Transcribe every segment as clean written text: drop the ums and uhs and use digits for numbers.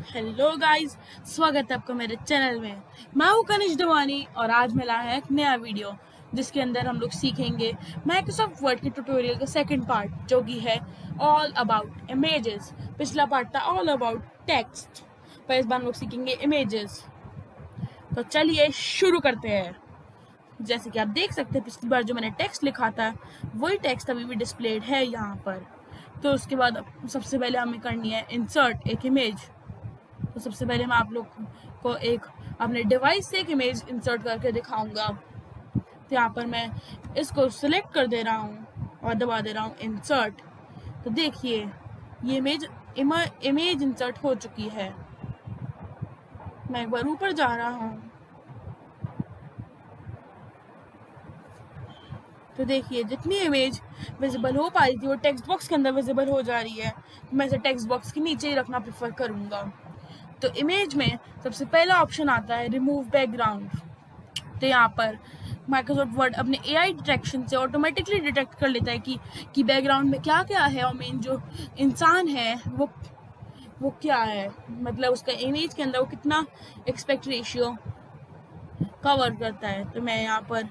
Hello guys, स्वागत है आपका मेरे चैनल में। मैं हूं कनिष्क दवानी और आज मैं लाया है एक नया वीडियो जिसके अंदर हम लोग सीखेंगे माइक्रोसॉफ्ट वर्ड के ट्यूटोरियल का सेकंड पार्ट जो कि है ऑल अबाउट इमेजेस। पिछला पार्ट था ऑल अबाउट टेक्स्ट, पर इस बार हम लोग सीखेंगे इमेजेस। तो चलिए शुरू करते हैं। जैसे कि आप देख सकते हैं, पिछली बार जो मैंने टेक्स्ट लिखा था वही टेक्स्ट अभी भी डिस्प्लेड है यहाँ पर। तो उसके बाद सबसे पहले हमें करनी है इंसर्ट एक इमेज। तो सबसे पहले मैं आप लोग को एक अपने डिवाइस से एक इमेज इंसर्ट करके दिखाऊंगा। तो यहाँ पर मैं इसको सिलेक्ट कर दे रहा हूँ और दबा दे रहा हूँ इंसर्ट। तो देखिए ये इमेज इंसर्ट हो चुकी है। मैं एक बार ऊपर जा रहा हूँ तो देखिए जितनी इमेज विजिबल हो पा रही थी वो टेक्स्ट बॉक्स के अंदर विजिबल हो जा रही है। तो मैं इसे टेक्स्ट बॉक्स के नीचे ही रखना प्रेफर करूँगा। तो इमेज में सबसे पहला ऑप्शन आता है रिमूव बैकग्राउंड। तो यहाँ पर माइक्रोसॉफ्ट वर्ड अपने एआई डिटेक्शन से ऑटोमेटिकली डिटेक्ट कर लेता है कि बैकग्राउंड में क्या क्या है और मेन जो इंसान है वो क्या है, मतलब उसका इमेज के अंदर वो कितना एक्सपेक्ट रेशियो कवर करता है। तो मैं यहाँ पर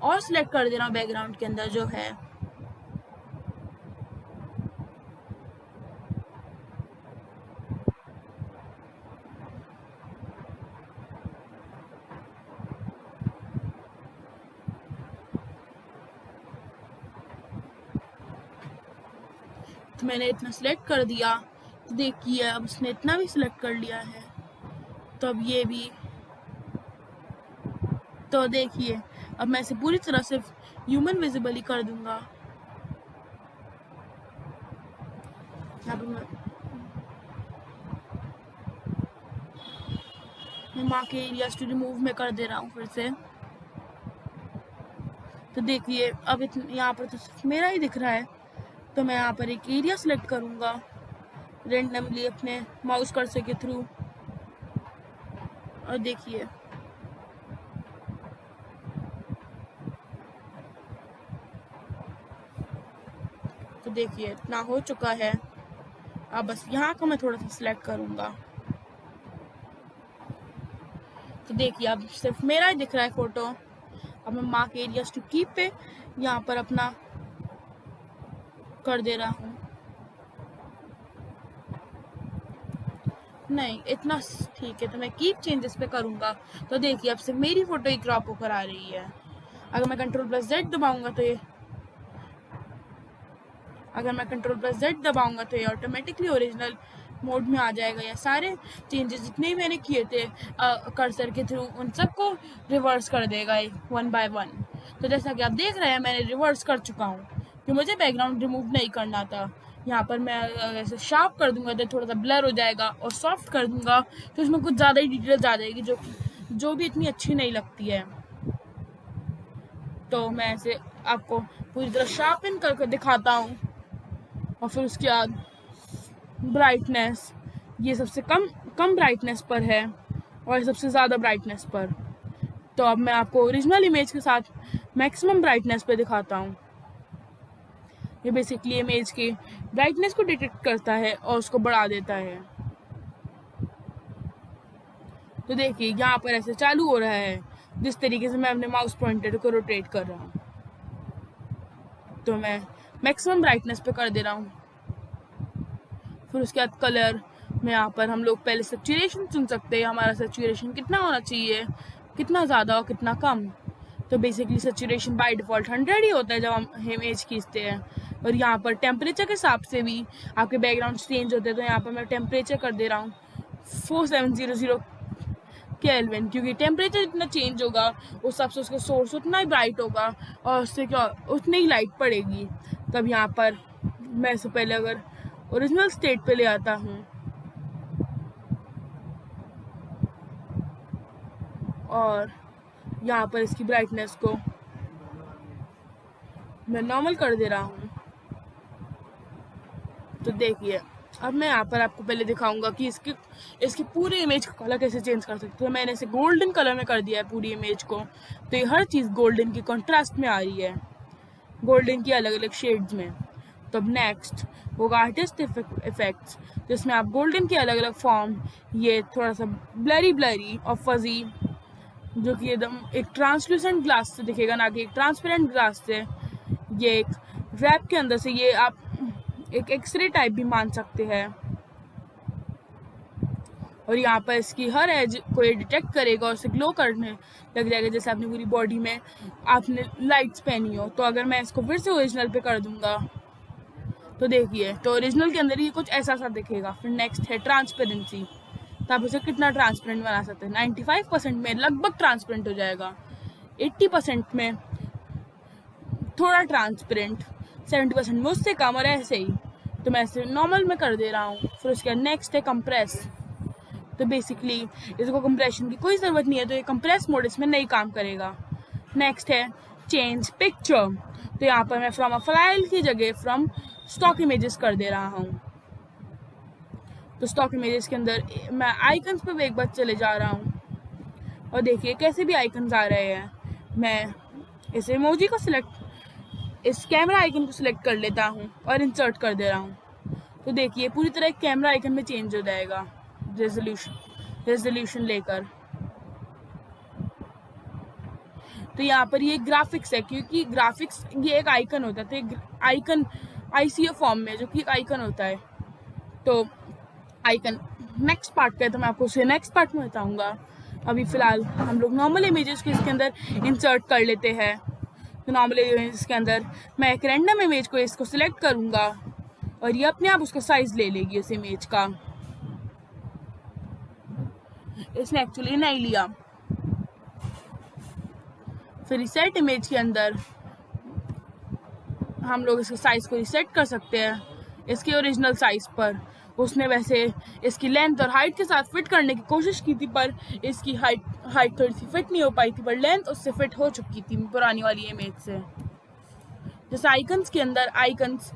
और सिलेक्ट कर दे रहा हूँ बैकग्राउंड के अंदर जो है। तो मैंने इतना सिलेक्ट कर दिया। तो देखिए अब उसने इतना भी सिलेक्ट कर लिया है। तो अब ये भी, तो देखिए अब मैं इसे पूरी तरह से ह्यूमन विजिबली कर दूंगा। अब मैं माँ के एरियाज टू रिमूव में कर दे रहा हूँ फिर से। तो देखिए अब यहाँ पर तो सिर्फ मेरा ही दिख रहा है। तो मैं यहाँ पर एक एरिया सिलेक्ट करूँगा रेंडमली अपने माउस कर्सर के थ्रू। और देखिए तो देखिए इतना हो चुका है। अब बस यहाँ का मैं थोड़ा सा सिलेक्ट करूँगा। तो देखिए अब सिर्फ मेरा ही दिख रहा है फोटो। अब मैं मार्क एरियाज टू कीप पे यहाँ पर अपना कर दे रहा हूँ। नहीं इतना ठीक है, तो मैं कीप चेंजेस पे करूँगा। तो देखिए अब सिर्फ मेरी फोटो ही क्रॉप होकर आ रही है। अगर मैं कंट्रोल+Z दबाऊंगा तो ये ऑटोमेटिकली ओरिजिनल मोड में आ जाएगा। या सारे चेंजेस जितने भी मैंने किए थे कर्सर के थ्रू उन सबको रिवर्स कर देगा 1 बाय 1। तो जैसा कि आप देख रहे हैं मैंने रिवर्स कर चुका हूँ कि मुझे बैकग्राउंड रिमूव नहीं करना था। यहाँ पर मैं ऐसे शार्प कर दूंगा तो थोड़ा सा ब्लर हो जाएगा, और सॉफ्ट कर दूंगा तो इसमें कुछ ज़्यादा ही डिटेल्स आ जाएगी जो भी इतनी अच्छी नहीं लगती है। तो मैं ऐसे आपको पूरी तरह शार्पन करके दिखाता हूँ। और फिर उसके बाद ब्राइटनेस, ये सबसे कम ब्राइटनेस पर है और सबसे ज़्यादा ब्राइटनेस पर। तो अब मैं आपको ओरिजिनल इमेज के साथ मैक्सिमम ब्राइटनेस पे दिखाता हूँ। ये बेसिकली इमेज की ब्राइटनेस को डिटेक्ट करता है और उसको बढ़ा देता है। तो देखिए यहाँ पर ऐसे चालू हो रहा है जिस तरीके से मैं अपने माउस पॉइंटर को रोटेट कर रहा हूँ। तो मैं मैक्सिमम ब्राइटनेस पे कर दे रहा हूँ। फिर उसके बाद कलर में यहाँ पर हम लोग पहले सैचुरेशन चुन सकते हैं। हमारा सैचुरेशन कितना होना चाहिए, कितना ज़्यादा और कितना कम। तो बेसिकली सैचुरेशन बाय डिफ़ॉल्ट 100 ही होता है जब हम इमेज खींचते हैं। और यहाँ पर टेम्परेचर के हिसाब से भी आपके बैकग्राउंड चेंज होते हैं। तो यहाँ पर मैं टेम्परेचर कर दे रहा हूँ 4700 केल्विन, क्योंकि टेम्परेचर जितना चेंज होगा उस हिसाब से उसका सोर्स उतना ही ब्राइट होगा और उससे क्या उतनी ही लाइट पड़ेगी। तब यहाँ पर मैं इससे पहले अगर ओरिजिनल स्टेट पे ले आता हूँ और यहाँ पर इसकी ब्राइटनेस को मैं नॉर्मल कर दे रहा हूँ। तो देखिए अब मैं यहाँ पर आपको पहले दिखाऊंगा कि इसकी पूरी इमेज का कलर कैसे चेंज कर सकते हैं। तो मैंने इसे गोल्डन कलर में कर दिया है पूरी इमेज को। तो ये हर चीज़ गोल्डन की कॉन्ट्रास्ट में आ रही है, गोल्डन की अलग अलग शेड्स में। तो अब नेक्स्ट होगा आर्टिस्ट इफेक्ट्स, जिसमें आप गोल्डन के अलग अलग फॉर्म, ये थोड़ा सा ब्लरी और फजी, जो कि एकदम एक ट्रांसलूसेंट ग्लास से दिखेगा, ना कि एक ट्रांसपेरेंट ग्लास से। ये एक रैप के अंदर से ये आप एक एक्सरे टाइप भी मान सकते हैं, और यहाँ पर इसकी हर एज को ये डिटेक्ट करेगा और उसे ग्लो करने लग जाएगा, जैसे अपनी पूरी बॉडी में आपने लाइट्स पहनी हो। तो अगर मैं इसको फिर से ओरिजिनल पे कर दूंगा तो देखिए, तो ओरिजिनल के अंदर ये कुछ ऐसा सा दिखेगा। फिर नेक्स्ट है ट्रांसपेरेंसी, तो आप इसे कितना ट्रांसपेरेंट बना सकते हैं। 95% में लगभग ट्रांसपेरेंट हो जाएगा, 80% में थोड़ा ट्रांसपेरेंट, 70% में उससे कम, और ऐसे ही। तो मैं इसे नॉर्मल में कर दे रहा हूँ। फिर उसके बाद नेक्स्ट है कंप्रेस, तो बेसिकली इसको कंप्रेशन की कोई ज़रूरत नहीं है, तो ये कंप्रेस मोड इसमें नहीं काम करेगा। नेक्स्ट है चेंज पिक्चर, तो यहाँ पर मैं फ्रॉम अ फाइल की जगह फ्रॉम स्टॉक इमेजेस कर दे रहा हूँ। तो स्टॉक इमेजेस के अंदर मैं आइकन्स पे एक बार चले जा रहा हूँ, और देखिए कैसे भी आइकन्स आ रहे हैं। मैं इस इमोजी को सिलेक्ट, इस कैमरा आइकन को सिलेक्ट कर लेता हूँ और इंसर्ट कर दे रहा हूँ। तो देखिए पूरी तरह एक कैमरा आइकन में चेंज हो जाएगा रेजोल्यूशन लेकर। तो यहाँ पर ये ग्राफिक्स है, क्योंकि ग्राफिक्स ये एक आइकन होता है, तो आइकन आईसीओ फॉर्म में, जो कि एक आइकन होता है। तो आइकन नेक्स्ट पार्ट का है, तो मैं आपको उसे नेक्स्ट पार्ट में बताऊंगा। अभी फिलहाल हम लोग नॉर्मल इमेजेस को इसके अंदर इंसर्ट कर लेते हैं। तो नॉर्मल इमेजेस के अंदर मैं एक रैंडम इमेज को इसको सिलेक्ट करूंगा, और ये अपने आप उसका साइज ले लेगी उस इमेज का। इसने एक्चुअली नहीं लिया। फिर रिसेट इमेज के अंदर हम लोग इसके साइज को रिसेट कर सकते हैं इसके ओरिजिनल साइज पर। उसने वैसे इसकी लेंथ और हाइट के साथ फिट करने की कोशिश की थी, पर इसकी हाइट थोड़ी सी फिट नहीं हो पाई थी, पर लेंथ उससे फिट हो चुकी थी पुरानी वाली इमेज से। जैसे आइकन्स के अंदर आइकन्स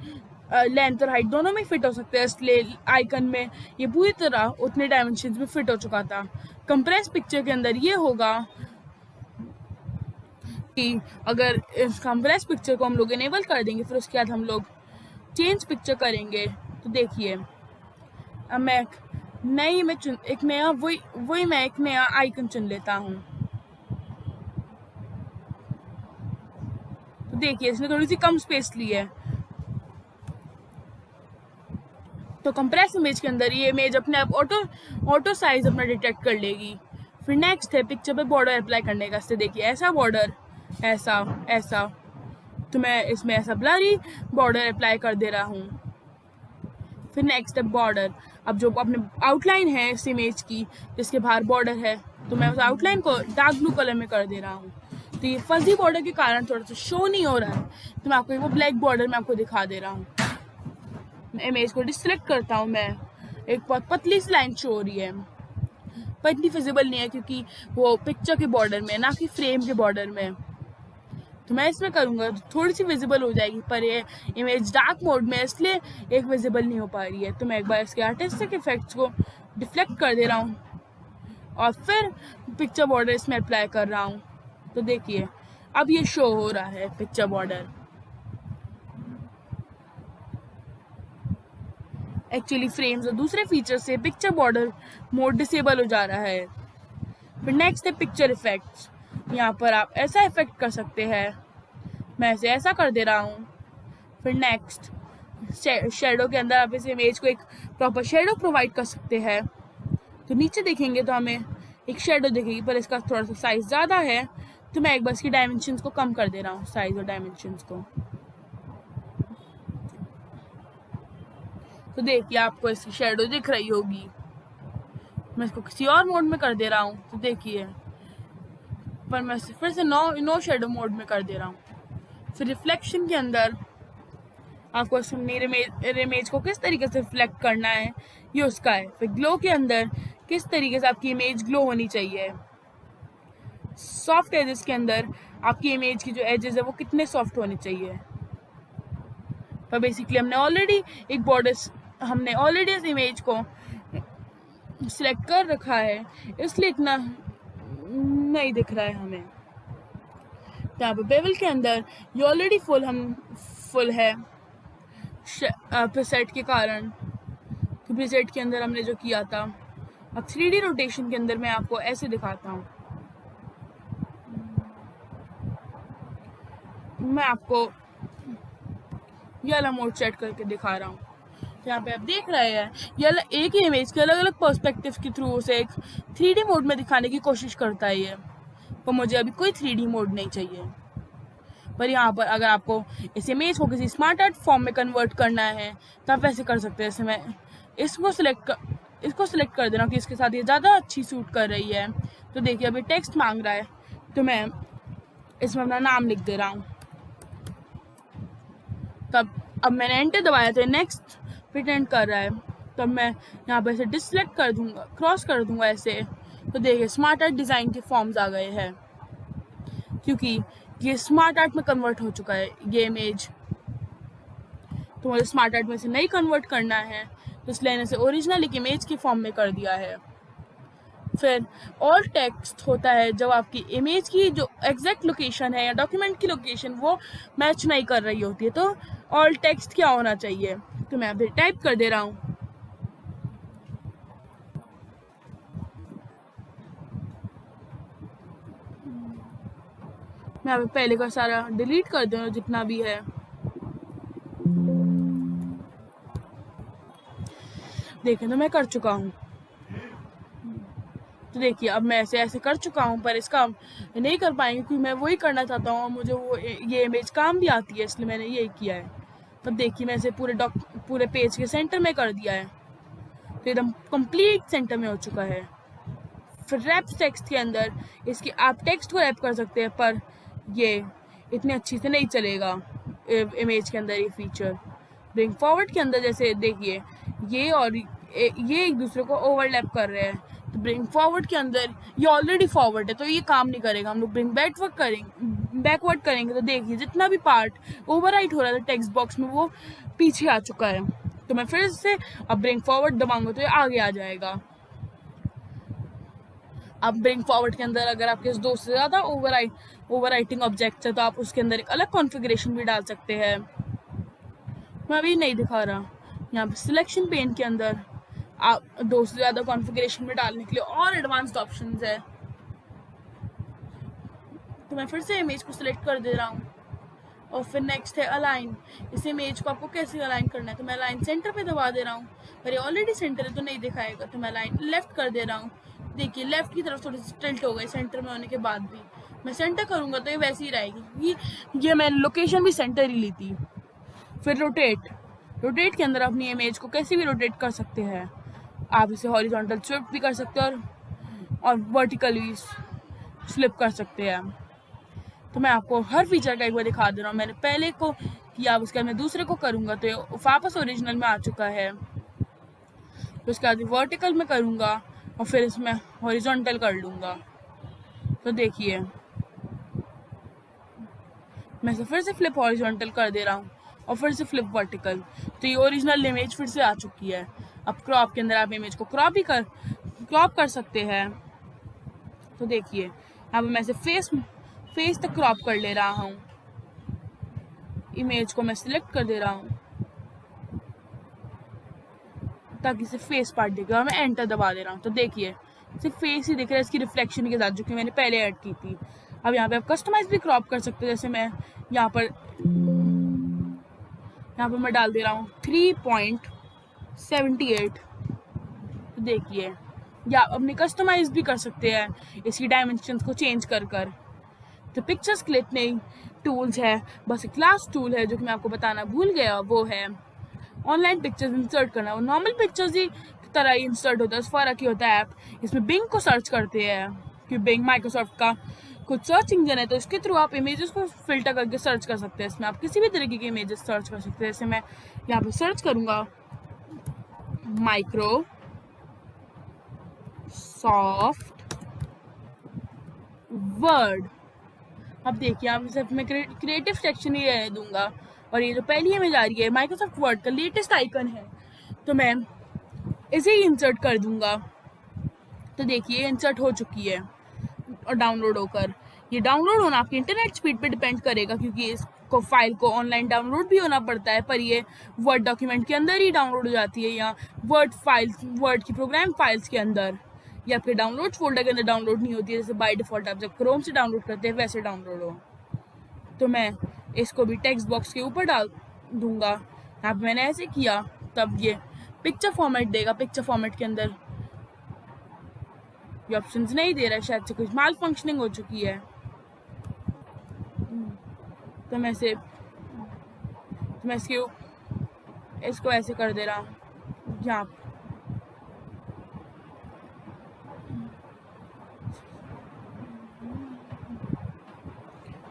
लेंथ और हाइट दोनों में फिट हो सकते हैं, इसलिए आइकन में ये पूरी तरह उतने डायमेंशंस में फिट हो चुका था। कंप्रेस पिक्चर के अंदर ये होगा कि अगर इस कंप्रेस पिक्चर को हम लोग इनेबल कर देंगे, फिर उसके बाद हम लोग चेंज पिक्चर करेंगे। तो देखिए अब मैं एक नया आइकन चुन लेता हूँ। तो देखिए इसने थोड़ी सी कम स्पेस ली है। तो कंप्रेस इमेज के अंदर ये इमेज अपने आप ऑटो साइज अपना डिटेक्ट कर लेगी। फिर नेक्स्ट है पिक्चर पे बॉर्डर अप्लाई करने का। इससे देखिए ऐसा बॉर्डर, ऐसा, तो मैं इसमें ऐसा ब्लरी बॉर्डर अप्लाई कर दे रहा हूँ। फिर नेक्स्ट है बॉर्डर। अब जो अपने आउटलाइन है इस इमेज की, जिसके बाहर बॉर्डर है, तो मैं उस आउटलाइन को डार्क ब्लू कलर में कर दे रहा हूँ। तो ये फजी बॉर्डर के कारण थोड़ा सा शो नहीं हो रहा है, तो मैं आपको वो ब्लैक बॉर्डर में आपको दिखा दे रहा हूँ। मैं इमेज को डिसलेक्ट करता हूँ, मैं एक बहुत पतली सी लाइन शो हो रही है, पर इतनी विजिबल नहीं है क्योंकि वो पिक्चर के बॉर्डर में, ना कि फ्रेम के बॉर्डर में। तो मैं इसमें करूँगा तो थोड़ी सी विजिबल हो जाएगी, पर ये इमेज डार्क मोड में इसलिए एक विजिबल नहीं हो पा रही है। तो मैं एक बार इसके आर्टिस्टिक इफेक्ट्स को डिफ्लेक्ट कर दे रहा हूँ और फिर पिक्चर बॉर्डर इसमें अप्लाई कर रहा हूँ। तो देखिए अब ये शो हो रहा है पिक्चर बॉर्डर। एक्चुअली फ्रेम्स और दूसरे फीचर से पिक्चर बॉर्डर मोड डिसेबल हो जा रहा है। फिर नेक्स्ट है पिक्चर इफेक्ट्स। यहाँ पर आप ऐसा इफेक्ट कर सकते हैं, मैं इसे ऐसा कर दे रहा हूँ। फिर नेक्स्ट शेडो के अंदर आप इस इमेज को एक प्रॉपर शेडो प्रोवाइड कर सकते हैं। तो नीचे देखेंगे तो हमें एक शेडो दिखेगी, पर इसका थोड़ा सा साइज ज़्यादा है, तो मैं एक बार इसकी डायमेंशंस को कम कर दे रहा हूँ, साइज और डायमेंशंस को। तो देखिए आपको इसकी शेडो दिख रही होगी। मैं इसको किसी और मोड में कर दे रहा हूँ, तो देखिए, पर मैं फिर से नो शेडो मोड में कर दे रहा हूँ। फिर रिफ्लेक्शन के अंदर आपको मेरे इमेज को किस तरीके से रिफ्लेक्ट करना है ये उसका है। फिर ग्लो के अंदर किस तरीके से आपकी इमेज ग्लो होनी चाहिए। सॉफ्ट एजेस के अंदर आपकी इमेज की जो एजेस है वो कितने सॉफ्ट होने चाहिए। पर बेसिकली हमने ऑलरेडी इस इमेज को सिलेक्ट कर रखा है, इसलिए इतना नहीं दिख रहा है हमें। यहाँ पे बेवल के अंदर ये ऑलरेडी फुल है, प्रीसेट के कारण, प्रीसेट के अंदर हमने जो किया था। अब 3D रोटेशन के अंदर मैं आपको ऐसे दिखाता हूँ। मैं आपको ये वाला मोड सेट करके दिखा रहा हूँ। यहाँ पे आप देख रहे हैं ये एक ही इमेज के अलग अलग पर्सपेक्टिव के थ्रू उसे एक 3D मोड में दिखाने की कोशिश करता है ये, पर मुझे अभी कोई 3D मोड नहीं चाहिए। पर यहाँ पर अगर आपको इस इमेज को किसी स्मार्ट आर्ट फॉर्म में कन्वर्ट करना है तो आप वैसे कर सकते हैं। जैसे मैं इसको सिलेक्ट कर देना कि इसके साथ ये ज़्यादा अच्छी सूट कर रही है। तो देखिए अभी टेक्स्ट मांग रहा है तो मैं इसमें अपना नाम लिख दे रहा हूँ। तब अब मैंने एंटर दबाया तो नेक्स्ट प्रिटेंड कर रहा है। तब मैं यहाँ पर इसे डिसलेक्ट कर दूंगा, क्रॉस कर दूंगा ऐसे। तो देखिए स्मार्ट आर्ट डिज़ाइन के फॉर्म्स आ गए हैं, क्योंकि ये स्मार्ट आर्ट में कन्वर्ट हो चुका है ये इमेज। तो मुझे स्मार्ट आर्ट में से नहीं कन्वर्ट करना है, तो इसलिए मैंने इसे ओरिजिनल एक इमेज के फॉर्म में कर दिया है। फिर ऑल टेक्स्ट होता है जब आपकी इमेज की जो एग्जैक्ट लोकेशन है या डॉक्यूमेंट की लोकेशन वो मैच नहीं कर रही होती है। तो ऑल टेक्स्ट क्या होना चाहिए, तो मैं अभी टाइप कर दे रहा हूँ। मैं अभी पहले का सारा डिलीट कर दूँ जितना भी है। देखें तो मैं कर चुका हूँ। तो देखिए अब मैं ऐसे कर चुका हूँ, पर इसका नहीं कर पाएंगे क्योंकि मैं वही करना चाहता हूँ और मुझे वो ये इमेज काम भी आती है, इसलिए मैंने यही किया है। तब देखिए मैं इसे पूरे पेज के सेंटर में कर दिया है, तो एकदम कंप्लीट सेंटर में हो चुका है। फिर रैप टेक्स्ट के अंदर इसकी आप टेक्स्ट को रैप कर सकते हैं, पर ये इतनी अच्छी से नहीं चलेगा इमेज के अंदर ये फीचर। ब्रिंग फॉरवर्ड के अंदर जैसे देखिए ये और ये एक दूसरे को ओवरलैप कर रहे हैं, तो ब्रिंग फॉरवर्ड के अंदर ये ऑलरेडी फॉरवर्ड है तो ये काम नहीं करेगा। हम लोग ब्रिंग बैकवर्ड करेंगे तो देखिए जितना भी पार्ट ओवरराइट हो रहा था टेक्स्ट बॉक्स में वो पीछे आ चुका है। तो मैं फिर से अब ब्रिंग फॉरवर्ड दबाऊंगा तो ये आगे आ जाएगा। अब ब्रिंग फॉरवर्ड के अंदर अगर आपके 2 से ज़्यादा ओवरराइटिंग ऑब्जेक्ट्स है तो आप उसके अंदर एक अलग कॉन्फ़िगरेशन भी डाल सकते हैं। मैं अभी नहीं दिखा रहा। यहाँ पे सिलेक्शन पेन के अंदर आप 2 से ज़्यादा कॉन्फ़िगरेशन में डालने के लिए और एडवांस्ड ऑप्शंस है। तो मैं फिर से इमेज को सिलेक्ट कर दे रहा हूँ और फिर नेक्स्ट है अलाइन। इस इमेज को आपको कैसे अलाइन करना है, तो मैं अलाइन सेंटर पे दबा दे रहा हूँ, पर ये ऑलरेडी सेंटर है तो नहीं दिखाएगा। तो मैं अलाइन लेफ्ट कर दे रहा हूँ। देखिए लेफ्ट की तरफ थोड़ी सी टिल्ट हो गई सेंटर में होने के बाद भी। मैं सेंटर करूँगा तो ये वैसे ही रहेगी, ये मैंने लोकेशन भी सेंटर ही ली थी। फिर रोटेट के अंदर अपनी इमेज को कैसे भी रोटेट कर सकते हैं। आप इसे हॉरिजॉन्टल स्विप भी कर सकते हैं और वर्टिकल भी स्लिप कर सकते हैं। तो मैं आपको हर फीचर का एक बार दिखा दे रहा हूँ। मैंने पहले को किया, उसके बाद मैं दूसरे को करूँगा तो ये वापस ओरिजिनल में आ चुका है। तो उसके बाद वर्टिकल में करूँगा और फिर इसमें हॉरिजॉन्टल कर लूँगा। तो देखिए मैं इसे फिर से फ्लिप हॉरिजॉन्टल कर दे रहा हूँ और फिर से फ्लिप वर्टिकल, तो ये ओरिजिनल इमेज फिर से आ चुकी है। अब क्रॉप के अंदर आप इमेज को क्रॉप कर सकते हैं। तो देखिए अब मैं इसे फेस तक क्रॉप कर ले रहा हूँ। इमेज को मैं सिलेक्ट कर दे रहा हूँ ताकि इसे फेस पार्ट दिखे और मैं एंटर दबा दे रहा हूँ। तो देखिए सिर्फ फेस ही दिख रहा है इसकी रिफ्लेक्शन के साथ, जो कि मैंने पहले ऐड की थी। अब यहाँ पे आप कस्टमाइज भी क्रॉप कर सकते हैं। जैसे मैं यहाँ पर मैं डाल दे रहा हूँ 3.78। तो देखिए या अपने कस्टमाइज भी कर सकते हैं इसकी डायमेंशंस को चेंज कर। तो पिक्चर्स के लिए इतने टूल्स है, बस एक लास्ट टूल है जो कि मैं आपको बताना भूल गया, वो है ऑनलाइन पिक्चर्स इंसर्ट करना। वो नॉर्मल पिक्चर्स ही तरह ही इंसर्ट होता है, फ़र्क ही होता है। ऐप इसमें बिंग को सर्च करते हैं कि बिंग माइक्रोसॉफ्ट का कुछ सर्च इंजन है, तो इसके थ्रू आप इमेजेस को फिल्टर करके सर्च कर सकते हैं। इसमें आप किसी भी तरीके की इमेजेस सर्च कर सकते हैं। जैसे मैं यहाँ पे सर्च करूँगा माइक्रोसॉफ्ट वर्ड। अब देखिए आप सिर्फ मैं क्रिएटिव सेक्शन ही रहने दूंगा और ये जो पहली इमेज आ रही है माइक्रोसॉफ्ट वर्ड का लेटेस्ट आइकन है, तो मैं इसे ही इंसर्ट कर दूंगा। तो देखिए इंसर्ट हो चुकी है और डाउनलोड होकर। ये डाउनलोड होना आपकी इंटरनेट स्पीड पे डिपेंड करेगा, क्योंकि को फाइल को ऑनलाइन डाउनलोड भी होना पड़ता है, पर ये वर्ड डॉक्यूमेंट के अंदर ही डाउनलोड हो जाती है, या वर्ड की प्रोग्राम फाइल्स के अंदर, या फिर डाउनलोड फोल्डर के अंदर डाउनलोड नहीं होती है, जैसे बाय डिफॉल्ट आप जब क्रोम से डाउनलोड करते हैं वैसे डाउनलोड हो। तो मैं इसको भी टेक्स्ट बॉक्स के ऊपर डाल दूंगा। यहाँ पे मैंने ऐसे किया, तब ये पिक्चर फॉर्मेट देगा। पिक्चर फॉर्मेट के अंदर ये ऑप्शंस नहीं दे रहा है, शायद से कुछ माल फंक्शनिंग हो चुकी है। तो मैं इसको ऐसे कर दे रहा हूँ यहाँ।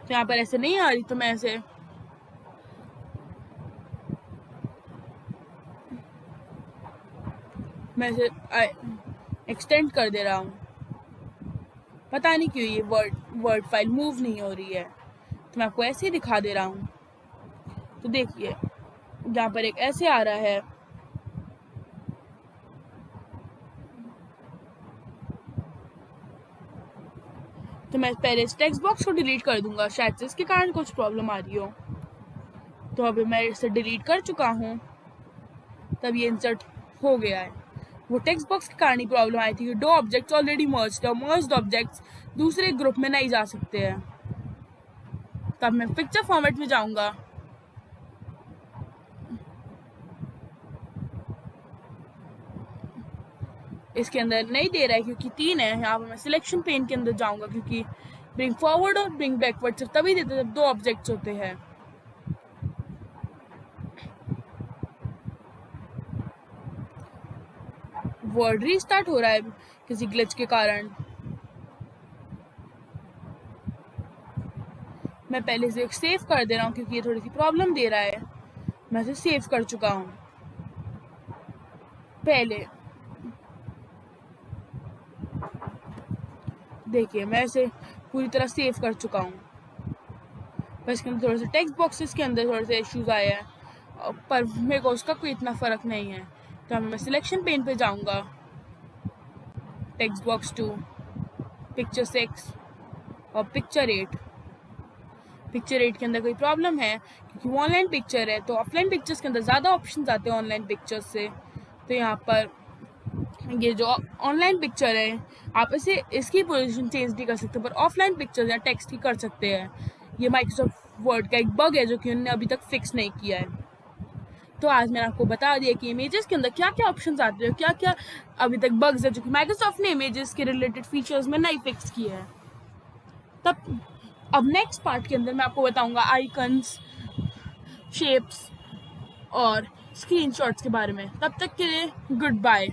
तो यहाँ पर ऐसे नहीं आ रही, तो मैं ऐसे एक्सटेंड कर दे रहा हूँ। पता नहीं क्यों ये वर्ड फाइल मूव नहीं हो रही है, तो मैं आपको ऐसे ही दिखा दे रहा हूँ। तो देखिए यहाँ पर एक ऐसे आ रहा है, तो मैं पहले इस टेक्स्ट बॉक्स को डिलीट कर दूंगा, शायद से इसके कारण कुछ प्रॉब्लम आ रही हो। तो अभी मैं इसे डिलीट कर चुका हूँ, तब ये इंसर्ट हो गया है। वो टेक्स्ट बॉक्स के कारण ही प्रॉब्लम आई थी कि दो ऑब्जेक्ट्स ऑलरेडी मर्ज्ड ऑब्जेक्ट्स दूसरे ग्रुप में नहीं जा सकते हैं। तब मैं पिक्चर फॉर्मेट में जाऊंगा, इसके अंदर नहीं दे रहा है क्योंकि 3 है। यहाँ पर मैं सिलेक्शन पेन के अंदर जाऊंगा, क्योंकि ब्रिंग फॉरवर्ड और ब्रिंग बैकवर्ड सिर्फ तभी देते जब 2 ऑब्जेक्ट्स होते हैं। वर्ड रीस्टार्ट हो रहा है किसी ग्लिच के कारण। मैं पहले इसे सेव कर दे रहा हूँ क्योंकि ये थोड़ी सी प्रॉब्लम दे रहा है। मैं इसे सेव कर चुका हूँ पहले। देखिए मैं इसे पूरी तरह सेव कर चुका हूँ, पर इसके अंदर थोड़े से टेक्स्ट बॉक्सेस के अंदर थोड़े से इश्यूज आए हैं, पर मेरे को उसका कोई इतना फर्क नहीं है। तो मैं सिलेक्शन पेन पे जाऊंगा, टेक्स्ट बॉक्स 2, पिक्चर 6 और पिक्चर 8। पिक्चर 8 के अंदर कोई प्रॉब्लम है क्योंकि वो ऑनलाइन पिक्चर है, तो ऑफलाइन पिक्चर्स के अंदर ज़्यादा ऑप्शंस आते हैं ऑनलाइन पिक्चर्स से। तो यहाँ पर ये जो ऑनलाइन पिक्चर है, आप इसकी पोजीशन चेंज नहीं कर सकते, पर ऑफलाइन पिक्चर या टेक्स्ट ही कर सकते हैं। ये माइक्रोसॉफ्ट वर्ड का एक बग है जो कि उन्होंने अभी तक फिक्स नहीं किया है। तो आज मैंने आपको बता दिया कि इमेजेस के अंदर क्या क्या ऑप्शंस आते हैं, क्या क्या अभी तक बग्स है जो कि माइक्रोसॉफ्ट ने इमेजेस के रिलेटेड फीचर्स में नहीं फिक्स किए हैं। तब अब नेक्स्ट पार्ट के अंदर मैं आपको बताऊंगा आइकन्स, शेप्स और स्क्रीनशॉट्स के बारे में। तब तक के लिए गुड बाय।